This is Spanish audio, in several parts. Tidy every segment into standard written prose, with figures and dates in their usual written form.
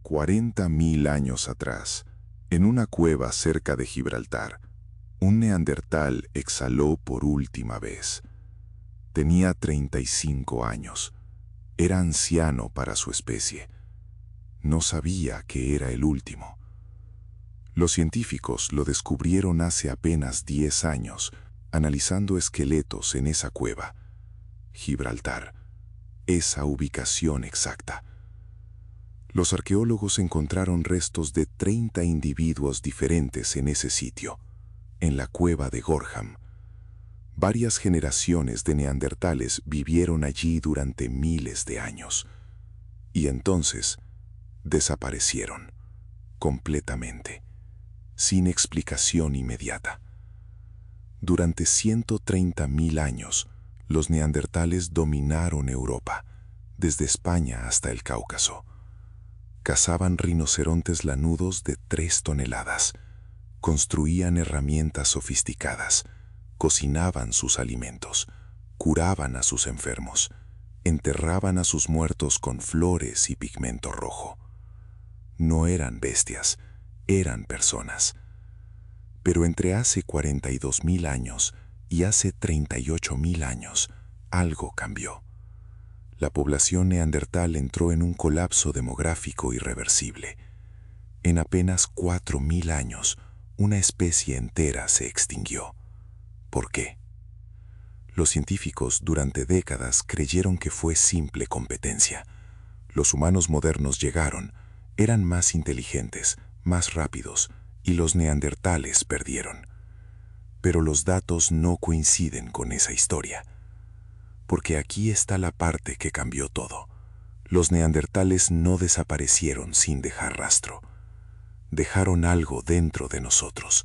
40.000 años atrás, en una cueva cerca de Gibraltar, un neandertal exhaló por última vez. Tenía 35 años. Era anciano para su especie. No sabía que era el último. Los científicos lo descubrieron hace apenas 10 años, analizando esqueletos en esa cueva. Gibraltar, esa ubicación exacta. Los arqueólogos encontraron restos de 30 individuos diferentes en ese sitio, en la cueva de Gorham. Varias generaciones de neandertales vivieron allí durante miles de años. Y entonces desaparecieron, completamente, sin explicación inmediata. Durante 130.000 años, los neandertales dominaron Europa, desde España hasta el Cáucaso. Cazaban rinocerontes lanudos de 3 toneladas, construían herramientas sofisticadas, cocinaban sus alimentos, curaban a sus enfermos, enterraban a sus muertos con flores y pigmento rojo. No eran bestias, eran personas. Pero entre hace 42.000 años y hace 38.000 años, algo cambió. La población neandertal entró en un colapso demográfico irreversible. En apenas 4.000 años, una especie entera se extinguió. ¿Por qué? Los científicos durante décadas creyeron que fue simple competencia. Los humanos modernos llegaron, eran más inteligentes, más rápidos, y los neandertales perdieron. Pero los datos no coinciden con esa historia. Porque aquí está la parte que cambió todo. Los neandertales no desaparecieron sin dejar rastro. Dejaron algo dentro de nosotros,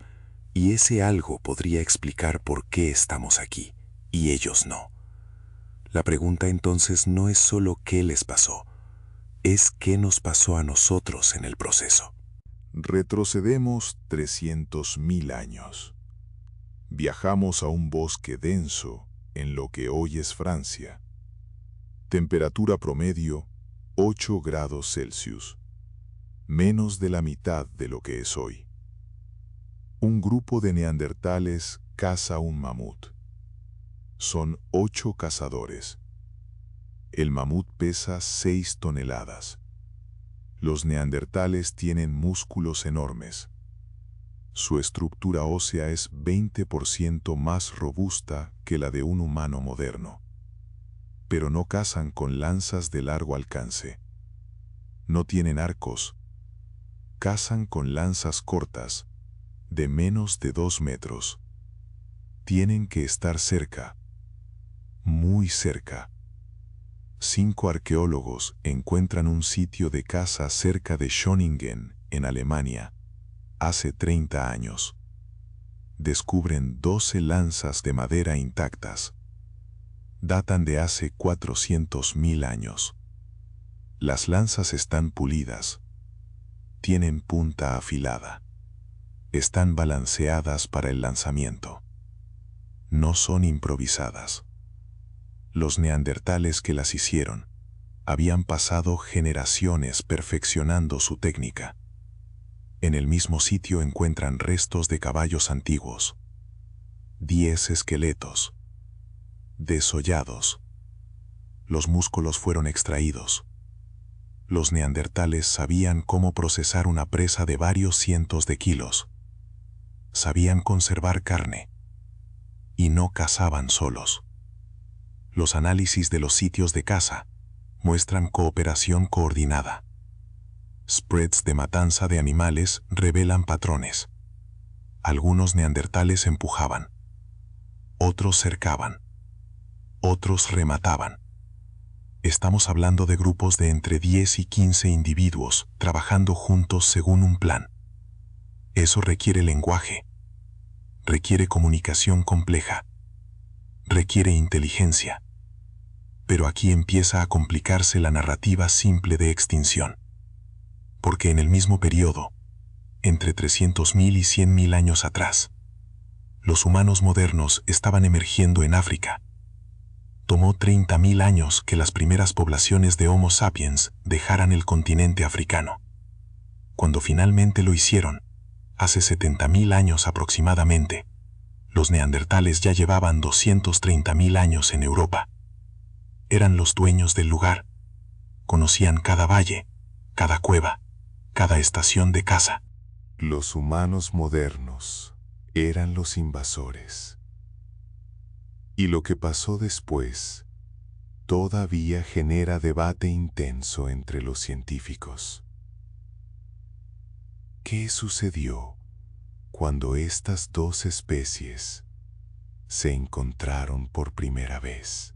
y ese algo podría explicar por qué estamos aquí, y ellos no. La pregunta entonces no es solo qué les pasó, es qué nos pasó a nosotros en el proceso. Retrocedemos 300.000 años. Viajamos a un bosque denso en lo que hoy es Francia. Temperatura promedio 8 grados Celsius, menos de la mitad de lo que es hoy. Un grupo de neandertales caza un mamut. Son 8 cazadores. El mamut pesa 6 toneladas. Los neandertales tienen músculos enormes. Su estructura ósea es 20% más robusta que la de un humano moderno. Pero no cazan con lanzas de largo alcance. No tienen arcos. Cazan con lanzas cortas, de menos de 2 metros. Tienen que estar cerca, muy cerca. 5 arqueólogos encuentran un sitio de caza cerca de Schöningen, en Alemania, hace 30 años. Descubren 12 lanzas de madera intactas. Datan de hace 400.000 años. Las lanzas están pulidas. Tienen punta afilada. Están balanceadas para el lanzamiento. No son improvisadas. Los neandertales que las hicieron habían pasado generaciones perfeccionando su técnica. En el mismo sitio encuentran restos de caballos antiguos, 10 esqueletos, desollados. Los músculos fueron extraídos. Los neandertales sabían cómo procesar una presa de varios cientos de kilos. Sabían conservar carne. Y no cazaban solos. Los análisis de los sitios de caza muestran cooperación coordinada. Spreads de matanza de animales revelan patrones. Algunos neandertales empujaban. Otros cercaban. Otros remataban. Estamos hablando de grupos de entre 10 y 15 individuos trabajando juntos según un plan. Eso requiere lenguaje. Requiere comunicación compleja. Requiere inteligencia. Pero aquí empieza a complicarse la narrativa simple de extinción. Porque en el mismo periodo, entre 300.000 y 100.000 años atrás, los humanos modernos estaban emergiendo en África. Tomó 30.000 años que las primeras poblaciones de Homo sapiens dejaran el continente africano. Cuando finalmente lo hicieron, hace 70.000 años aproximadamente, los neandertales ya llevaban 230.000 años en Europa. Eran los dueños del lugar. Conocían cada valle, cada cueva, cada estación de caza. Los humanos modernos eran los invasores. Y lo que pasó después todavía genera debate intenso entre los científicos. ¿Qué sucedió cuando estas dos especies se encontraron por primera vez?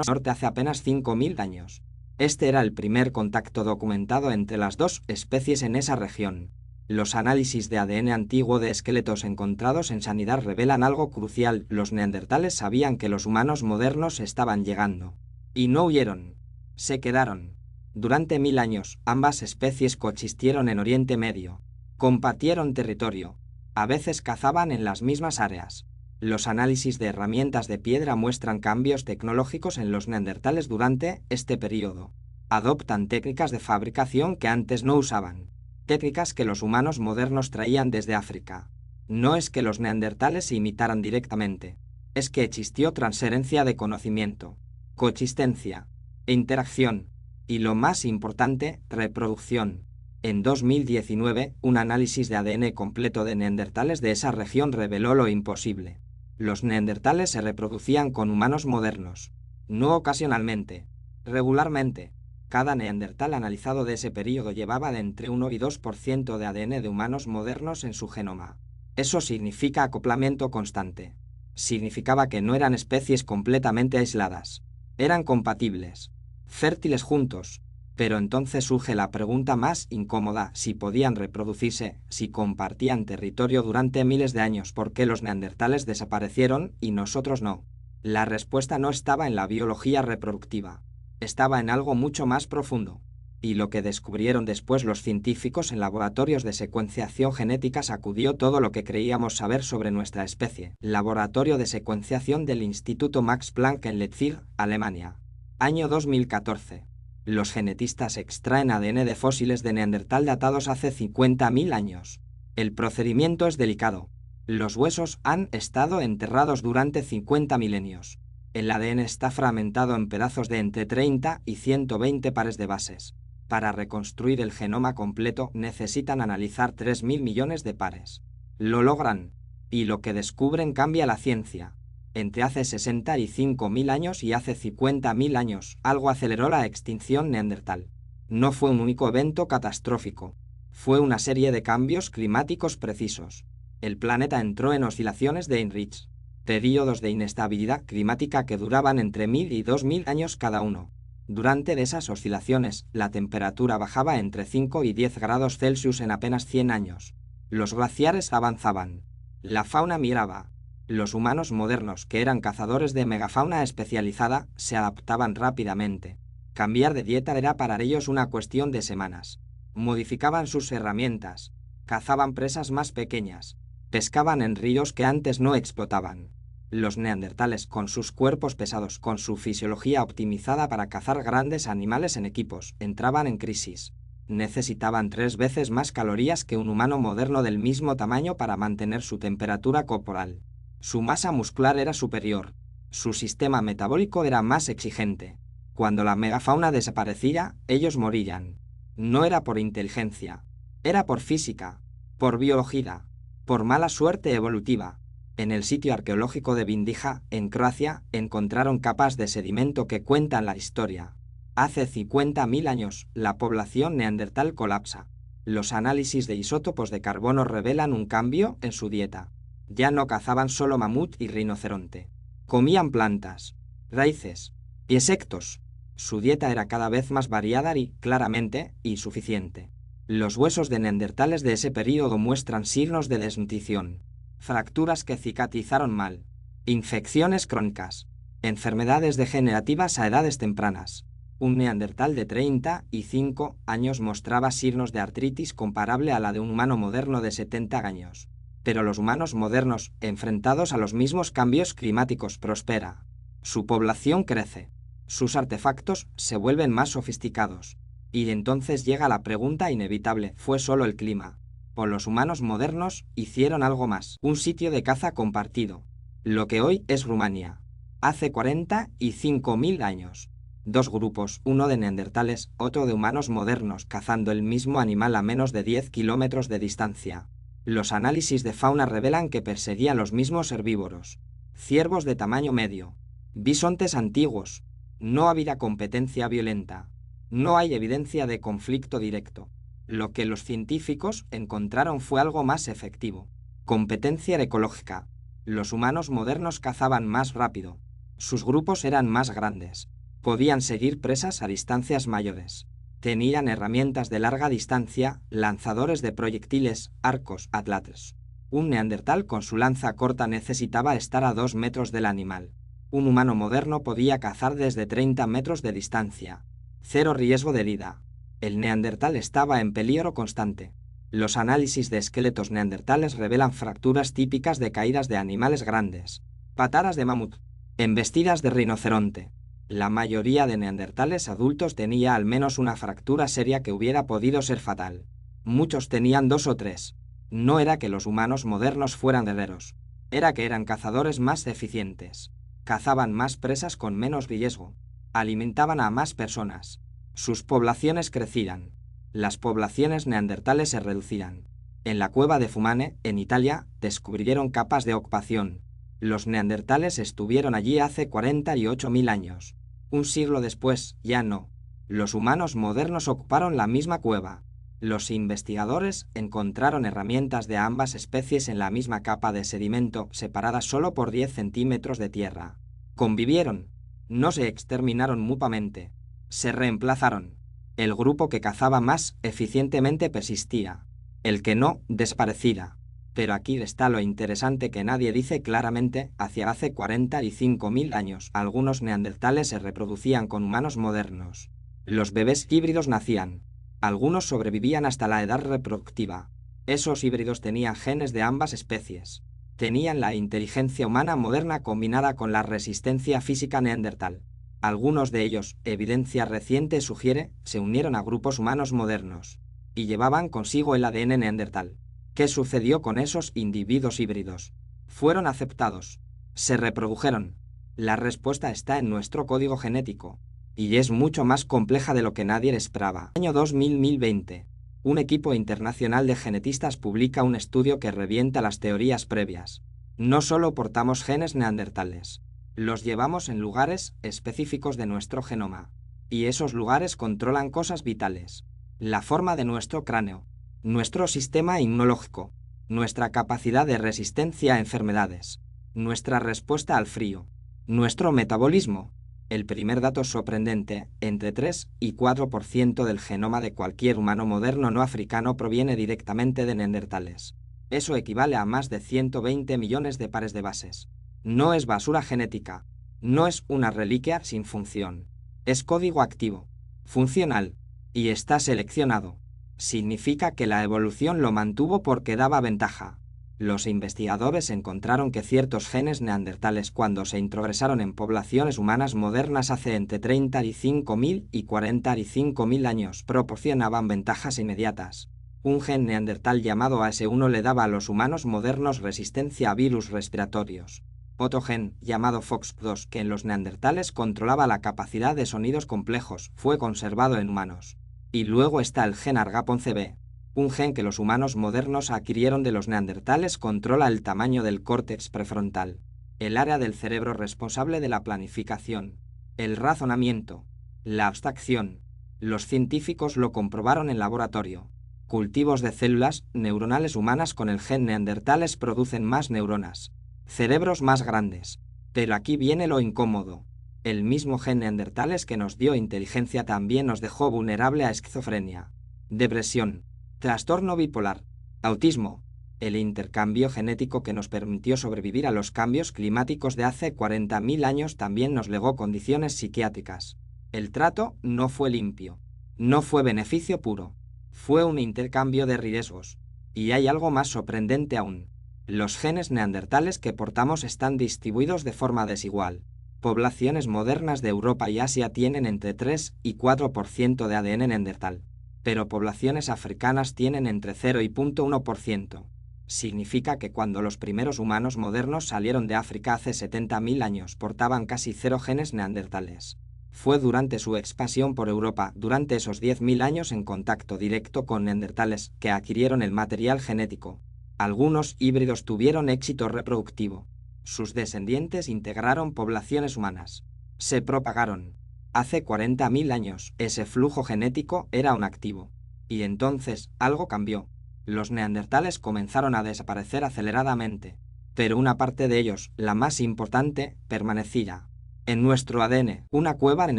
Norte hace apenas 5.000 años. Este era el primer contacto documentado entre las dos especies en esa región. Los análisis de ADN antiguo de esqueletos encontrados en sanidad revelan algo crucial. Los neandertales sabían que los humanos modernos estaban llegando. Y no huyeron. Se quedaron. Durante 1000 años, ambas especies coexistieron en Oriente Medio. Compartieron territorio. A veces cazaban en las mismas áreas. Los análisis de herramientas de piedra muestran cambios tecnológicos en los neandertales durante este periodo. Adoptan técnicas de fabricación que antes no usaban. Técnicas que los humanos modernos traían desde África. No es que los neandertales se imitaran directamente. Es que existió transferencia de conocimiento, coexistencia, interacción. Y lo más importante, reproducción. En 2019, un análisis de ADN completo de neandertales de esa región reveló lo imposible. Los neandertales se reproducían con humanos modernos. No ocasionalmente, regularmente. Cada neandertal analizado de ese periodo llevaba de entre 1 y 2% de ADN de humanos modernos en su genoma. Eso significa acoplamiento constante. Significaba que no eran especies completamente aisladas. Eran compatibles. Fértiles juntos, pero entonces surge la pregunta más incómoda: si podían reproducirse, si compartían territorio durante miles de años, ¿por qué los neandertales desaparecieron y nosotros no? La respuesta no estaba en la biología reproductiva, estaba en algo mucho más profundo. Y lo que descubrieron después los científicos en laboratorios de secuenciación genética sacudió todo lo que creíamos saber sobre nuestra especie. Laboratorio de secuenciación del Instituto Max Planck en Leipzig, Alemania. Año 2014. Los genetistas extraen ADN de fósiles de Neandertal datados hace 50.000 años. El procedimiento es delicado. Los huesos han estado enterrados durante 50 milenios. El ADN está fragmentado en pedazos de entre 30 y 120 pares de bases. Para reconstruir el genoma completo necesitan analizar 3.000 millones de pares. Lo logran. Y lo que descubren cambia la ciencia. Entre hace 65.000 años y hace 50.000 años, algo aceleró la extinción neandertal. No fue un único evento catastrófico. Fue una serie de cambios climáticos precisos. El planeta entró en oscilaciones de Heinrich, períodos de inestabilidad climática que duraban entre 1.000 y 2.000 años cada uno. Durante esas oscilaciones, la temperatura bajaba entre 5 y 10 grados Celsius en apenas 100 años. Los glaciares avanzaban. La fauna migraba. Los humanos modernos, que eran cazadores de megafauna especializada, se adaptaban rápidamente. Cambiar de dieta era para ellos una cuestión de semanas. Modificaban sus herramientas, cazaban presas más pequeñas, pescaban en ríos que antes no explotaban. Los neandertales, con sus cuerpos pesados, con su fisiología optimizada para cazar grandes animales en equipos, entraban en crisis. Necesitaban 3 veces más calorías que un humano moderno del mismo tamaño para mantener su temperatura corporal. Su masa muscular era superior. Su sistema metabólico era más exigente. Cuando la megafauna desaparecía, ellos morían. No era por inteligencia. Era por física, por biología, por mala suerte evolutiva. En el sitio arqueológico de Vindija, en Croacia, encontraron capas de sedimento que cuentan la historia. Hace 50.000 años, la población neandertal colapsa. Los análisis de isótopos de carbono revelan un cambio en su dieta. Ya no cazaban solo mamut y rinoceronte. Comían plantas, raíces y insectos. Su dieta era cada vez más variada y, claramente, insuficiente. Los huesos de neandertales de ese período muestran signos de desnutrición, fracturas que cicatrizaron mal, infecciones crónicas, enfermedades degenerativas a edades tempranas. Un neandertal de 35 años mostraba signos de artritis comparable a la de un humano moderno de 70 años. Pero los humanos modernos, enfrentados a los mismos cambios climáticos, prospera. Su población crece. Sus artefactos se vuelven más sofisticados. Y entonces llega la pregunta inevitable, ¿fue solo el clima? ¿O los humanos modernos hicieron algo más? Un sitio de caza compartido. Lo que hoy es Rumania. Hace 45.000 años. Dos grupos, uno de neandertales, otro de humanos modernos, cazando el mismo animal a menos de 10 kilómetros de distancia. Los análisis de fauna revelan que perseguían los mismos herbívoros. Ciervos de tamaño medio. Bisontes antiguos. No había competencia violenta. No hay evidencia de conflicto directo. Lo que los científicos encontraron fue algo más efectivo. Competencia ecológica. Los humanos modernos cazaban más rápido. Sus grupos eran más grandes. Podían seguir presas a distancias mayores. Tenían herramientas de larga distancia, lanzadores de proyectiles, arcos, atlates. Un neandertal con su lanza corta necesitaba estar a 2 metros del animal. Un humano moderno podía cazar desde 30 metros de distancia. Cero riesgo de herida. El neandertal estaba en peligro constante. Los análisis de esqueletos neandertales revelan fracturas típicas de caídas de animales grandes. Patadas de mamut. Embestidas de rinoceronte. La mayoría de neandertales adultos tenía al menos una fractura seria que hubiera podido ser fatal. Muchos tenían 2 o 3. No era que los humanos modernos fueran guerreros. Era que eran cazadores más eficientes. Cazaban más presas con menos riesgo. Alimentaban a más personas. Sus poblaciones crecían. Las poblaciones neandertales se reducían. En la cueva de Fumane, en Italia, descubrieron capas de ocupación. Los neandertales estuvieron allí hace 48.000 años. Un siglo después, ya no. Los humanos modernos ocuparon la misma cueva. Los investigadores encontraron herramientas de ambas especies en la misma capa de sedimento, separadas solo por 10 centímetros de tierra. Convivieron. No se exterminaron mutuamente. Se reemplazaron. El grupo que cazaba más eficientemente persistía. El que no, desaparecía. Pero aquí está lo interesante que nadie dice claramente. Hace 45.000 años, algunos neandertales se reproducían con humanos modernos. Los bebés híbridos nacían. Algunos sobrevivían hasta la edad reproductiva. Esos híbridos tenían genes de ambas especies. Tenían la inteligencia humana moderna combinada con la resistencia física neandertal. Algunos de ellos, evidencia reciente sugiere, se unieron a grupos humanos modernos. Y llevaban consigo el ADN neandertal. ¿Qué sucedió con esos individuos híbridos? Fueron aceptados. Se reprodujeron. La respuesta está en nuestro código genético. Y es mucho más compleja de lo que nadie esperaba. Año 2020. Un equipo internacional de genetistas publica un estudio que revienta las teorías previas. No solo portamos genes neandertales. Los llevamos en lugares específicos de nuestro genoma. Y esos lugares controlan cosas vitales. La forma de nuestro cráneo. Nuestro sistema inmunológico. Nuestra capacidad de resistencia a enfermedades. Nuestra respuesta al frío. Nuestro metabolismo. El primer dato sorprendente, entre 3 y 4% del genoma de cualquier humano moderno no africano proviene directamente de neandertales. Eso equivale a más de 120 millones de pares de bases. No es basura genética. No es una reliquia sin función. Es código activo, funcional, y está seleccionado. Significa que la evolución lo mantuvo porque daba ventaja. Los investigadores encontraron que ciertos genes neandertales cuando se introdujeron en poblaciones humanas modernas hace entre 35.000 y 45.000 años proporcionaban ventajas inmediatas. Un gen neandertal llamado AS1 le daba a los humanos modernos resistencia a virus respiratorios. Otro gen, llamado FOX2, que en los neandertales controlaba la capacidad de sonidos complejos, fue conservado en humanos. Y luego está el gen ARGAP11B. Un gen que los humanos modernos adquirieron de los neandertales controla el tamaño del córtex prefrontal, el área del cerebro responsable de la planificación, el razonamiento, la abstracción. Los científicos lo comprobaron en laboratorio. Cultivos de células neuronales humanas con el gen neandertales producen más neuronas, cerebros más grandes. Pero aquí viene lo incómodo. El mismo gen neandertales que nos dio inteligencia también nos dejó vulnerable a esquizofrenia, depresión, trastorno bipolar, autismo. El intercambio genético que nos permitió sobrevivir a los cambios climáticos de hace 40.000 años también nos legó condiciones psiquiátricas. El trato no fue limpio. No fue beneficio puro. Fue un intercambio de riesgos. Y hay algo más sorprendente aún. Los genes neandertales que portamos están distribuidos de forma desigual. Poblaciones modernas de Europa y Asia tienen entre 3 y 4% de ADN neandertal, pero poblaciones africanas tienen entre 0 y 0.1%. Significa que cuando los primeros humanos modernos salieron de África hace 70.000 años portaban casi 0 genes neandertales. Fue durante su expansión por Europa, durante esos 10.000 años en contacto directo con neandertales, que adquirieron el material genético. Algunos híbridos tuvieron éxito reproductivo. Sus descendientes integraron poblaciones humanas. Se propagaron. Hace 40.000 años, ese flujo genético era un activo. Y entonces, algo cambió. Los neandertales comenzaron a desaparecer aceleradamente. Pero una parte de ellos, la más importante, permanecía. En nuestro ADN, una cueva en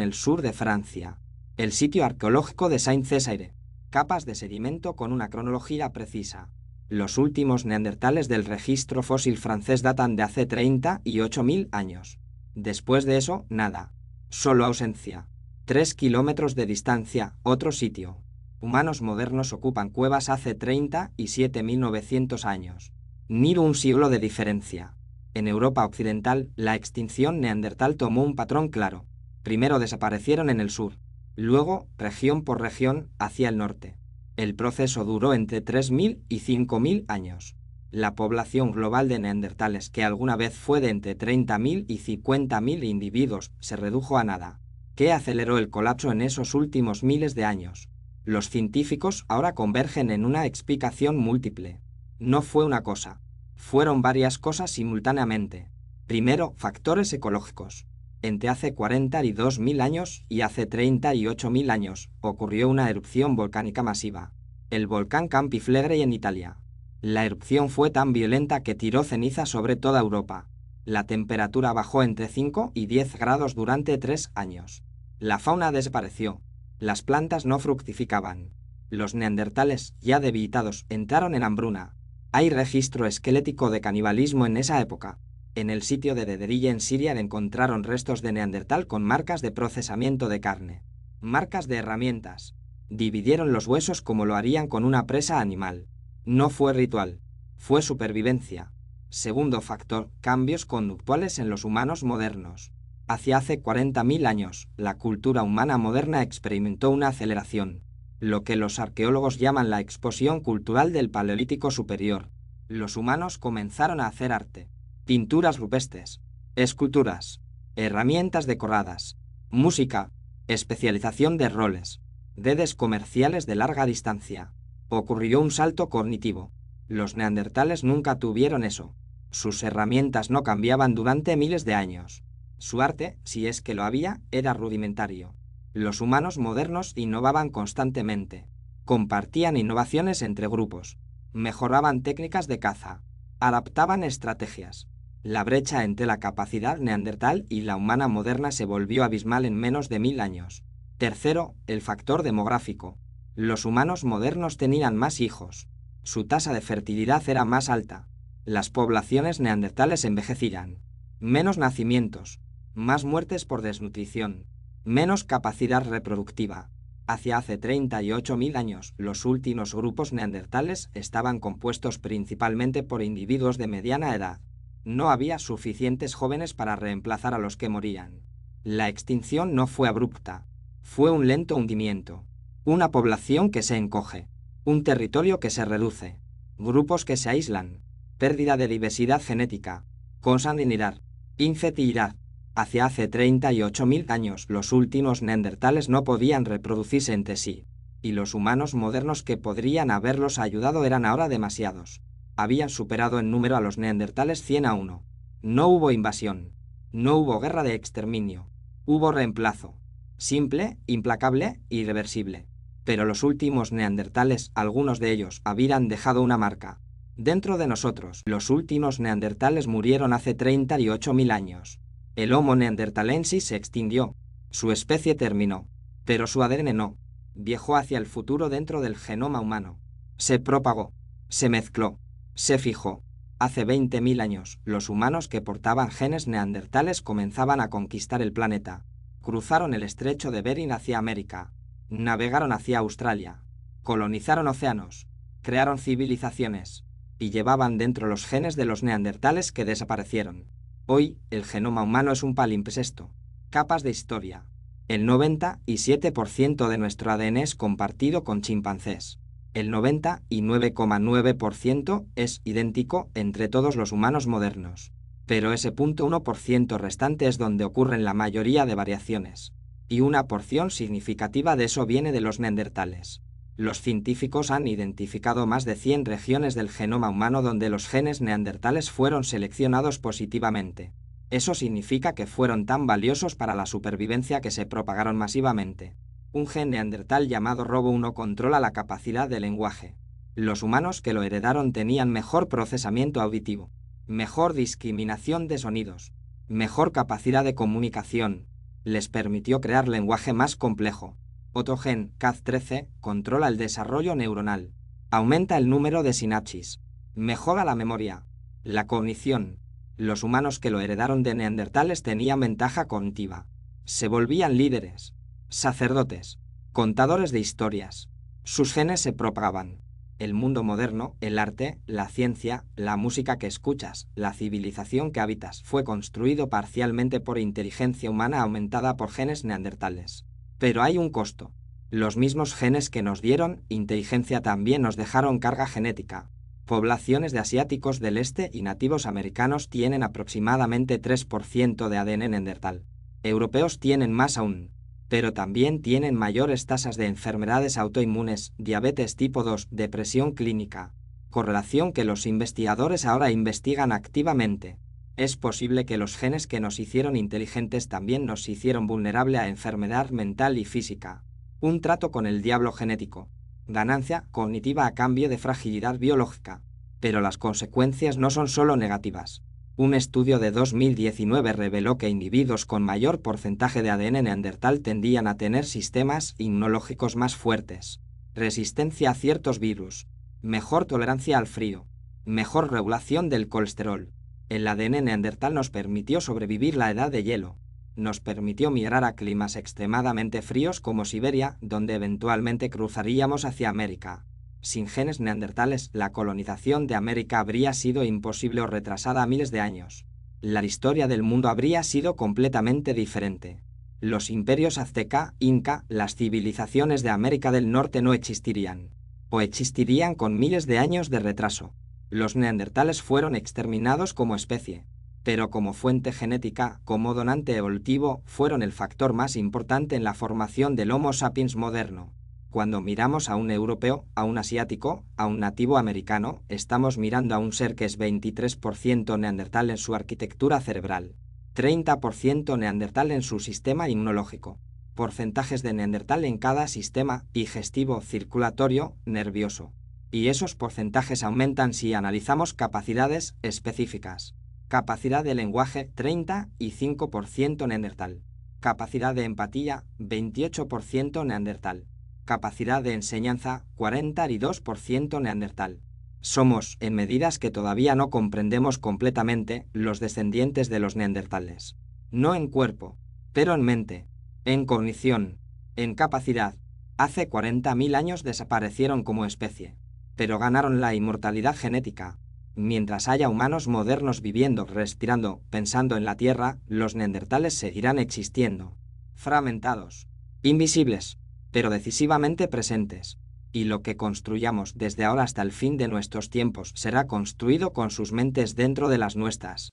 el sur de Francia. El sitio arqueológico de Saint-Césaire. Capas de sedimento con una cronología precisa. Los últimos neandertales del registro fósil francés datan de hace 38.000 años. Después de eso, nada. Solo ausencia. 3 kilómetros de distancia, otro sitio. Humanos modernos ocupan cuevas hace 37.900 años. Ni un siglo de diferencia. En Europa occidental, la extinción neandertal tomó un patrón claro. Primero desaparecieron en el sur, luego, región por región, hacia el norte. El proceso duró entre 3.000 y 5.000 años. La población global de neandertales, que alguna vez fue de entre 30.000 y 50.000 individuos, se redujo a nada. ¿Qué aceleró el colapso en esos últimos miles de años? Los científicos ahora convergen en una explicación múltiple. No fue una cosa. Fueron varias cosas simultáneamente. Primero, factores ecológicos. Entre hace 42.000 años y hace 38.000 años ocurrió una erupción volcánica masiva. El volcán Campi Flegrei en Italia. La erupción fue tan violenta que tiró ceniza sobre toda Europa. La temperatura bajó entre 5 y 10 grados durante 3 años. La fauna desapareció. Las plantas no fructificaban. Los neandertales, ya debilitados, entraron en hambruna. Hay registro esquelético de canibalismo en esa época. En el sitio de Dederille en Siria encontraron restos de neandertal con marcas de procesamiento de carne. Marcas de herramientas. Dividieron los huesos como lo harían con una presa animal. No fue ritual. Fue supervivencia. Segundo factor, cambios conductuales en los humanos modernos. Hacia hace 40.000 años, la cultura humana moderna experimentó una aceleración. Lo que los arqueólogos llaman la explosión cultural del Paleolítico Superior. Los humanos comenzaron a hacer arte. Pinturas rupestres, esculturas, herramientas decoradas, música, especialización de roles, redes comerciales de larga distancia. Ocurrió un salto cognitivo. Los neandertales nunca tuvieron eso. Sus herramientas no cambiaban durante miles de años. Su arte, si es que lo había, era rudimentario. Los humanos modernos innovaban constantemente. Compartían innovaciones entre grupos. Mejoraban técnicas de caza. Adaptaban estrategias. La brecha entre la capacidad neandertal y la humana moderna se volvió abismal en menos de 1000 años. Tercero, el factor demográfico. Los humanos modernos tenían más hijos. Su tasa de fertilidad era más alta. Las poblaciones neandertales envejecían. Menos nacimientos. Más muertes por desnutrición. Menos capacidad reproductiva. Hacia hace 38.000 años, los últimos grupos neandertales estaban compuestos principalmente por individuos de mediana edad. No había suficientes jóvenes para reemplazar a los que morían. La extinción no fue abrupta. Fue un lento hundimiento. Una población que se encoge. Un territorio que se reduce. Grupos que se aíslan. Pérdida de diversidad genética. Consanguinidad. Infertilidad. Hacia hace 38.000 años los últimos neandertales no podían reproducirse entre sí. Y los humanos modernos que podrían haberlos ayudado eran ahora demasiados. Habían superado en número a los neandertales 100 a 1. No hubo invasión. No hubo guerra de exterminio. Hubo reemplazo. Simple, implacable, irreversible. Pero los últimos neandertales, algunos de ellos, habían dejado una marca. Dentro de nosotros, los últimos neandertales murieron hace 38.000 años. El Homo neanderthalensis se extinguió. Su especie terminó. Pero su ADN no. Viajó hacia el futuro dentro del genoma humano. Se propagó. Se mezcló. Se fijó. Hace 20.000 años, los humanos que portaban genes neandertales comenzaban a conquistar el planeta. Cruzaron el estrecho de Bering hacia América. Navegaron hacia Australia. Colonizaron océanos. Crearon civilizaciones. Y llevaban dentro los genes de los neandertales que desaparecieron. Hoy, el genoma humano es un palimpsesto. Capas de historia. El 97% de nuestro ADN es compartido con chimpancés. El 99,9% es idéntico entre todos los humanos modernos. Pero ese 0,1% restante es donde ocurren la mayoría de variaciones. Y una porción significativa de eso viene de los neandertales. Los científicos han identificado más de 100 regiones del genoma humano donde los genes neandertales fueron seleccionados positivamente. Eso significa que fueron tan valiosos para la supervivencia que se propagaron masivamente. Un gen neandertal llamado ROBO1 controla la capacidad de lenguaje. Los humanos que lo heredaron tenían mejor procesamiento auditivo, mejor discriminación de sonidos, mejor capacidad de comunicación. Les permitió crear lenguaje más complejo. Otro gen, Cas13, controla el desarrollo neuronal, aumenta el número de sinapsis, mejora la memoria, la cognición. Los humanos que lo heredaron de neandertales tenían ventaja cognitiva. Se volvían líderes, sacerdotes, contadores de historias. Sus genes se propagaban. El mundo moderno, el arte, la ciencia, la música que escuchas, la civilización que habitas, fue construido parcialmente por inteligencia humana aumentada por genes neandertales. Pero hay un costo. Los mismos genes que nos dieron inteligencia también nos dejaron carga genética. Poblaciones de asiáticos del este y nativos americanos tienen aproximadamente 3% de ADN neandertal. Europeos tienen más aún, pero también tienen mayores tasas de enfermedades autoinmunes, diabetes tipo 2, depresión clínica, correlación que los investigadores ahora investigan activamente. Es posible que los genes que nos hicieron inteligentes también nos hicieron vulnerable a enfermedad mental y física. Un trato con el diablo genético. Ganancia cognitiva a cambio de fragilidad biológica. Pero las consecuencias no son solo negativas. Un estudio de 2019 reveló que individuos con mayor porcentaje de ADN neandertal tendían a tener sistemas inmunológicos más fuertes, resistencia a ciertos virus, mejor tolerancia al frío, mejor regulación del colesterol. El ADN neandertal nos permitió sobrevivir la edad de hielo. Nos permitió migrar a climas extremadamente fríos como Siberia, donde eventualmente cruzaríamos hacia América. Sin genes neandertales, la colonización de América habría sido imposible o retrasada a miles de años. La historia del mundo habría sido completamente diferente. Los imperios azteca, inca, las civilizaciones de América del Norte no existirían. O existirían con miles de años de retraso. Los neandertales fueron exterminados como especie, pero como fuente genética, como donante evolutivo, fueron el factor más importante en la formación del Homo sapiens moderno. Cuando miramos a un europeo, a un asiático, a un nativo americano, estamos mirando a un ser que es 23% neandertal en su arquitectura cerebral, 30% neandertal en su sistema inmunológico, porcentajes de neandertal en cada sistema digestivo, circulatorio, nervioso. Y esos porcentajes aumentan si analizamos capacidades específicas. Capacidad de lenguaje, 35% neandertal. Capacidad de empatía, 28% neandertal. Capacidad de enseñanza, 42% neandertal. Somos, en medidas que todavía no comprendemos completamente, los descendientes de los neandertales. No en cuerpo, pero en mente, en cognición, en capacidad. Hace 40.000 años desaparecieron como especie, pero ganaron la inmortalidad genética. Mientras haya humanos modernos viviendo, respirando, pensando en la Tierra, los neandertales seguirán existiendo. Fragmentados, invisibles, pero decisivamente presentes. Y lo que construyamos desde ahora hasta el fin de nuestros tiempos será construido con sus mentes dentro de las nuestras.